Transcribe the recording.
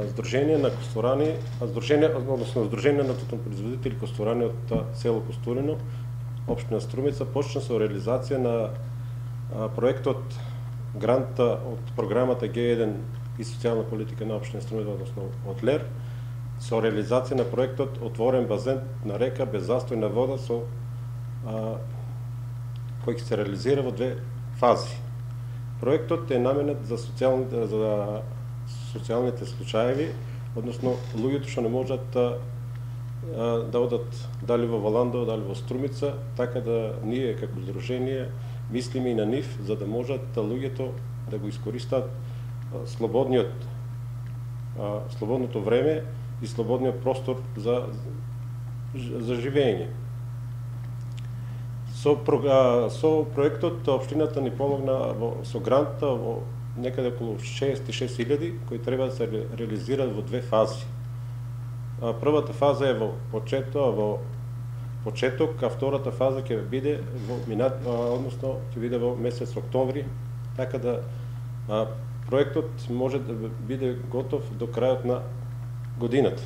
Сдружение на костурани, односно Сдружение на тютюнопроизводители костурани от село Костурино, општина Струмица, почна со реализација на проектот гранта од програмата Г1 и социјална политика на општина Струмица, односно од ЛЕР, со реализација на проектот Отворен базен на река без застојна вода, кој ќе се реализира во две фази. Проектот е наменет за социјалните случаеви, односно луѓето што не можат да одат дали во Валандово, дали во Струмица, така да ние како здружение мислиме и на нив, за да можат луѓето да го искористат слободното време и слободниот простор за живење. Со проектот општината ни помогна со гранта во некаде околу 66.000 кои треба да се реализираат во две фази. Првата фаза е во почеток, а втората фаза ќе биде во месец октомври, така да проектот може да биде готов до крајот на годината.